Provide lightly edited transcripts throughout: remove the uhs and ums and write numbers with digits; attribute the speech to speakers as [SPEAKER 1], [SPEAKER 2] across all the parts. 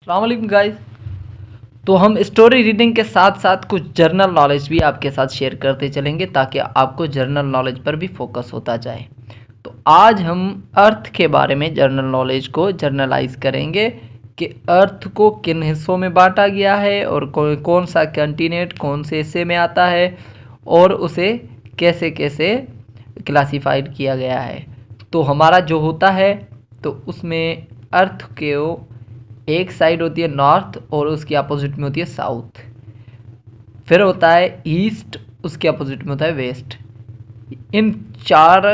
[SPEAKER 1] अस्सलाम वालेकुम गाइस। तो हम स्टोरी रीडिंग के साथ साथ कुछ जर्नल नॉलेज भी आपके साथ शेयर करते चलेंगे ताकि आपको जर्नल नॉलेज पर भी फोकस होता जाए। तो आज हम अर्थ के बारे में जर्नल नॉलेज को जर्नलाइज करेंगे कि अर्थ को किन हिस्सों में बांटा गया है और कौन सा कंटिनेंट कौन से हिस्से में आता है और उसे कैसे कैसे क्लासिफाइड किया गया है। तो हमारा जो होता है तो उसमें अर्थ के एक साइड होती है नॉर्थ और उसकी अपोजिट में होती है साउथ, फिर होता है ईस्ट, उसके अपोजिट में होता है वेस्ट। इन चार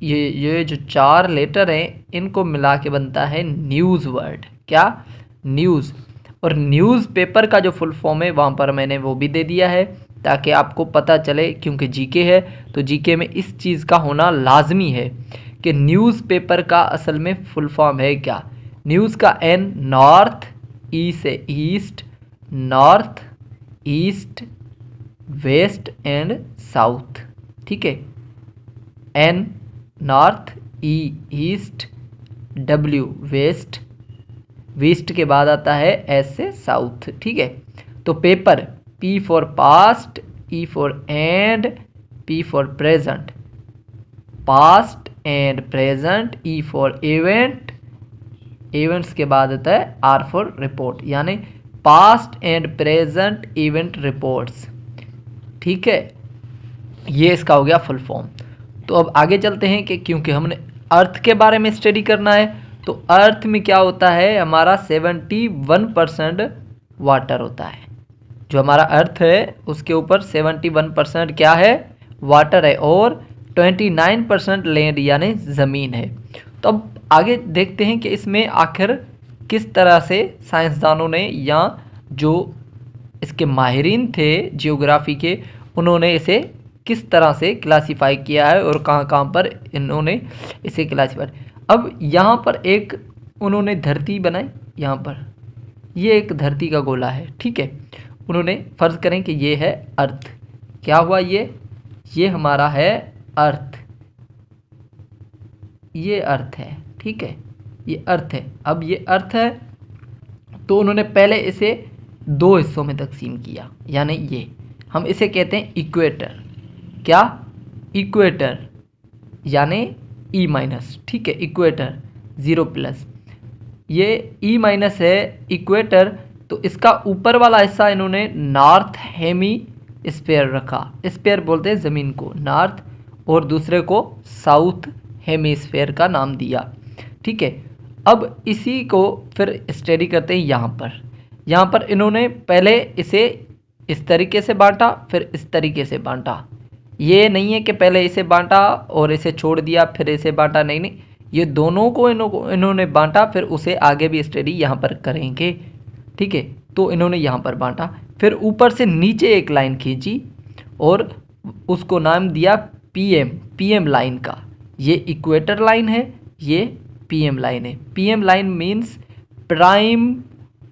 [SPEAKER 1] ये जो चार लेटर हैं इनको मिला के बनता है न्यूज़ वर्ड। क्या? न्यूज़। और न्यूज़ पेपर का जो फुल फॉर्म है वहाँ पर मैंने वो भी दे दिया है ताकि आपको पता चले, क्योंकि जीके है तो जीके में इस चीज़ का होना लाजमी है कि न्यूज़ पेपर का असल में फुल फॉर्म है क्या। न्यूज़ का एन नॉर्थ, ई से east, north, east, west and south. ठीक है, N north, E east, W west, west के बाद आता है एस से साउथ। ठीक है, तो paper P for past, E for and, P for present, past and present, E for event, events के बाद आता है आर फॉर रिपोर्ट, यानी past and present event reports. ठीक है, ये इसका हो गया फुल फॉर्म। तो अब आगे चलते हैं कि क्योंकि हमने अर्थ के बारे में स्टडी करना है तो अर्थ में क्या होता है, हमारा 71% वाटर होता है। जो हमारा अर्थ है उसके ऊपर 71% क्या है, वाटर है, और 29% लैंड यानी ज़मीन है। तो अब आगे देखते हैं कि इसमें आखिर किस तरह से साइंसदानों ने या जो इसके माहिरीन थे जियोग्राफी के, उन्होंने इसे किस तरह से क्लासिफाई किया है और कहाँ कहाँ पर इन्होंने इसे क्लासिफाई। अब यहाँ पर एक उन्होंने धरती बनाई, यहाँ पर ये एक धरती का गोला है। ठीक है, उन्होंने फ़र्ज़ करें कि ये है अर्थ। क्या हुआ, ये हमारा है अर्थ, ये अर्थ है। ठीक है, ये अर्थ है। अब ये अर्थ है तो उन्होंने पहले इसे दो हिस्सों में तकसीम किया, यानी ये हम इसे कहते हैं इक्वेटर। क्या? इक्वेटर यानी ई माइनस। ठीक है, इक्वेटर 0+, ये ई माइनस है इक्वेटर। तो इसका ऊपर वाला हिस्सा इन्होंने नॉर्थ हेमी स्फीयर रखा, स्फीयर बोलते हैं ज़मीन को, नॉर्थ, और दूसरे को साउथ हेमीस्फीयर का नाम दिया। ठीक है, अब इसी को फिर स्टडी करते हैं यहाँ पर इन्होंने पहले इसे इस तरीके से बांटा, फिर इस तरीके से बांटा। ये नहीं है कि पहले इसे बांटा और इसे छोड़ दिया फिर इसे बांटा, नहीं, ये दोनों को इन्होंने बांटा, फिर उसे आगे भी स्टडी यहाँ पर करेंगे। ठीक है, तो इन्होंने यहाँ पर बांटा, फिर ऊपर से नीचे एक लाइन खींची और उसको नाम दिया पीएम लाइन का। ये इक्वेटर लाइन है, ये पीएम लाइन है। PM line means prime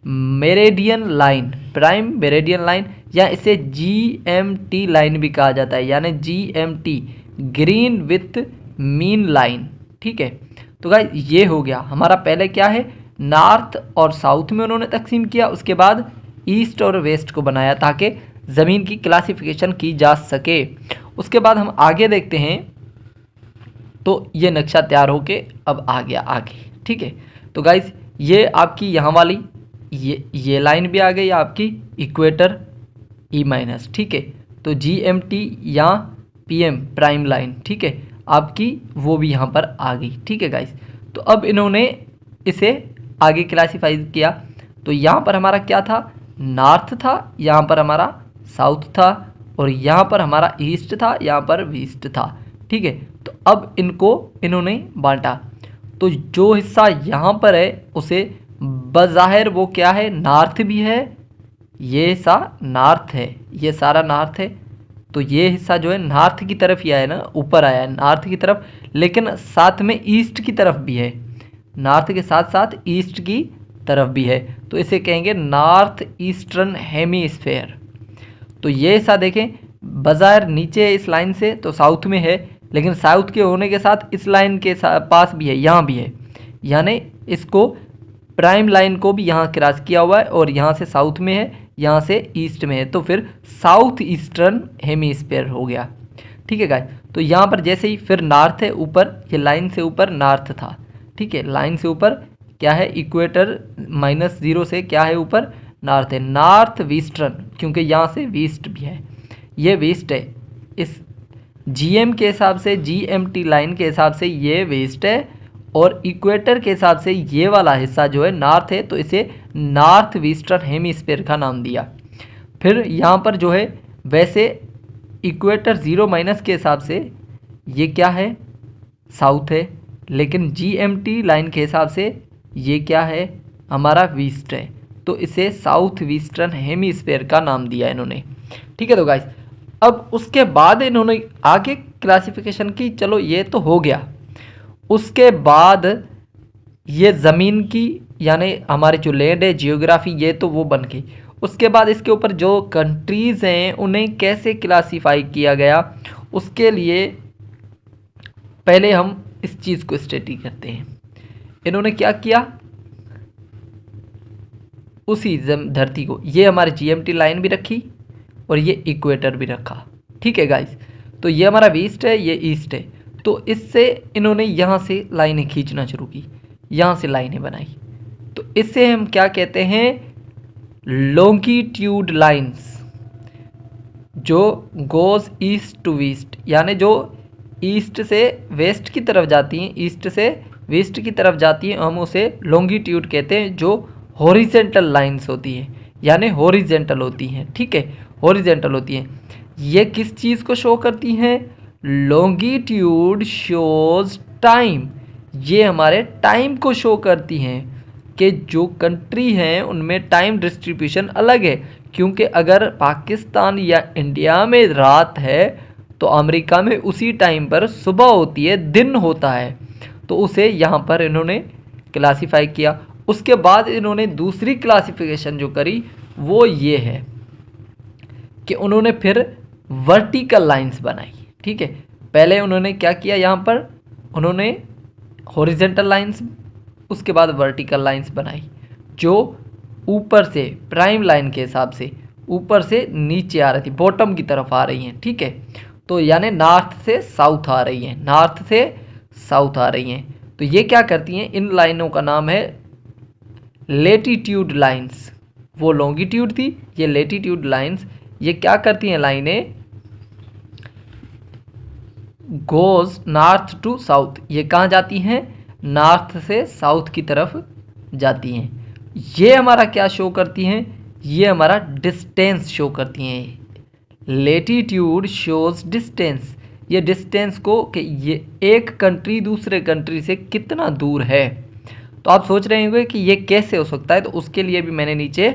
[SPEAKER 1] meridian line, prime meridian line, या इसे जीएमटी लाइन भी कहा जाता है, यानी GMT green with mean line. ठीक है, तो गाइस ये हो गया हमारा। पहले क्या है, नॉर्थ और साउथ में उन्होंने तकसीम किया, उसके बाद ईस्ट और वेस्ट को बनाया ताकि ज़मीन की क्लासिफिकेशन की जा सके। उसके बाद हम आगे देखते हैं, तो ये नक्शा तैयार होके अब आ गया आगे। ठीक है, तो गाइस ये आपकी यहाँ वाली ये लाइन भी आ गई आपकी इक्वेटर ई माइनस। ठीक है, तो जीएमटी या पीएम प्राइम लाइन, ठीक है, आपकी वो भी यहाँ पर आ गई। ठीक है गाइस, तो अब इन्होंने इसे आगे क्लासीफाई किया। तो यहाँ पर हमारा क्या था, नॉर्थ था, यहाँ पर हमारा साउथ था, और यहाँ पर हमारा ईस्ट था, यहाँ पर वेस्ट था। ठीक है, तो अब इनको इन्होंने बांटा। तो जो हिस्सा यहाँ पर है उसे बज़ाहिर वो क्या है, नॉर्थ भी है, ये हिस्सा नॉर्थ है, ये सारा नॉर्थ है। तो ये हिस्सा जो है नॉर्थ की तरफ ही आया ना, ऊपर आया है नॉर्थ की तरफ, लेकिन साथ में ईस्ट की तरफ भी है, नॉर्थ के साथ साथ ईस्ट की तरफ भी है। तो इसे कहेंगे नॉर्थ ईस्टर्न हेमीस्फेयर। तो ये हिस्सा देखें बाज़ार नीचे इस लाइन से तो साउथ में है, लेकिन साउथ के होने के साथ इस लाइन के पास भी है, यहाँ भी है, यानी इसको प्राइम लाइन को भी यहाँ क्रॉस किया हुआ है और यहाँ से साउथ में है, यहाँ से ईस्ट में है, तो फिर साउथ ईस्टर्न हेमीस्फीयर हो गया। ठीक है गाइस, तो यहाँ पर जैसे ही फिर नॉर्थ है ऊपर, ये लाइन से ऊपर नॉर्थ था। ठीक है, लाइन से ऊपर क्या है, इक्वेटर -0 से क्या है ऊपर, नॉर्थ है, नॉर्थ वेस्टर्न, क्योंकि यहाँ से वेस्ट भी है, ये वेस्ट है। इस जीएम के हिसाब से, जीएमटी लाइन के हिसाब से ये वेस्ट है, और इक्वेटर के हिसाब से ये वाला हिस्सा जो है नॉर्थ है, तो इसे नॉर्थ वेस्टर्न हेमीस्फीयर का नाम दिया। फिर यहाँ पर जो है वैसे इक्वेटर 0- के हिसाब से ये क्या है, साउथ है, लेकिन जीएमटी लाइन के हिसाब से ये क्या है, हमारा वेस्ट है, तो इसे साउथ वेस्टर्न हेमीस्फीयर का नाम दिया इन्होंने। ठीक है, तो गाइस अब उसके बाद इन्होंने आगे क्लासिफिकेशन की, चलो ये तो हो गया। उसके बाद ये ज़मीन की यानी हमारे जो लैंड है, जियोग्राफी, ये तो वो बन गई। उसके बाद इसके ऊपर जो कंट्रीज़ हैं उन्हें कैसे क्लासीफाई किया गया, उसके लिए पहले हम इस चीज़ को स्टडी करते हैं। इन्होंने क्या किया, उसी धरती को, ये हमारे जीएमटी लाइन भी रखी और ये इक्वेटर भी रखा। ठीक है गाइस, तो ये हमारा वेस्ट है, ये ईस्ट है, तो इससे इन्होंने यहाँ से लाइनें खींचना शुरू की, यहाँ से लाइनें बनाई, तो इससे हम क्या कहते हैं, लॉन्गिट्यूड लाइंस, जो गोज ईस्ट टू वेस्ट, यानी जो ईस्ट से वेस्ट की तरफ जाती हैं, ईस्ट से वेस्ट की तरफ जाती हैं, हम उसे लॉन्गिट्यूड कहते हैं। जो हॉरिजेंटल लाइंस होती हैं, यानी हॉरिजेंटल होती हैं। ठीक है, हॉरिजेंटल होती हैं। ये किस चीज़ को शो करती हैं, लॉन्गिट्यूड शोज टाइम, ये हमारे टाइम को शो करती हैं कि जो कंट्री हैं उनमें टाइम डिस्ट्रीब्यूशन अलग है, क्योंकि अगर पाकिस्तान या इंडिया में रात है तो अमेरिका में उसी टाइम पर सुबह होती है, दिन होता है, तो उसे यहाँ पर इन्होंने क्लासीफाई किया। उसके बाद इन्होंने दूसरी क्लासिफिकेशन जो करी वो ये है कि उन्होंने फिर वर्टिकल लाइंस बनाई। ठीक है, पहले उन्होंने क्या किया, यहाँ पर उन्होंने हॉरिजेंटल लाइंस, उसके बाद वर्टिकल लाइंस बनाई, जो ऊपर से प्राइम लाइन के हिसाब से ऊपर से नीचे आ रही थी, बॉटम की तरफ आ रही हैं। ठीक है, तो यानी नॉर्थ से साउथ आ रही हैं, नॉर्थ से साउथ आ रही हैं। तो ये क्या करती हैं, इन लाइनों का नाम है लेटीट्यूड लाइंस। वो लॉन्गिट्यूड थी, ये लेटीट्यूड लाइंस। ये क्या करती हैं लाइनें, गोज नॉर्थ टू साउथ, ये कहाँ जाती हैं, नॉर्थ से साउथ की तरफ जाती हैं। ये हमारा क्या शो करती हैं, ये हमारा डिस्टेंस शो करती हैं। लेटीट्यूड शोज डिस्टेंस, ये डिस्टेंस को कि ये एक कंट्री दूसरे कंट्री से कितना दूर है। तो आप सोच रहे होंगे कि ये कैसे हो सकता है, तो उसके लिए भी मैंने नीचे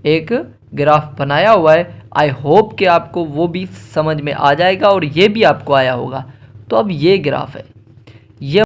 [SPEAKER 1] एक ग्राफ बनाया हुआ है। आई होप कि आपको वो भी समझ में आ जाएगा और ये भी आपको आया होगा। तो अब ये ग्राफ है, ये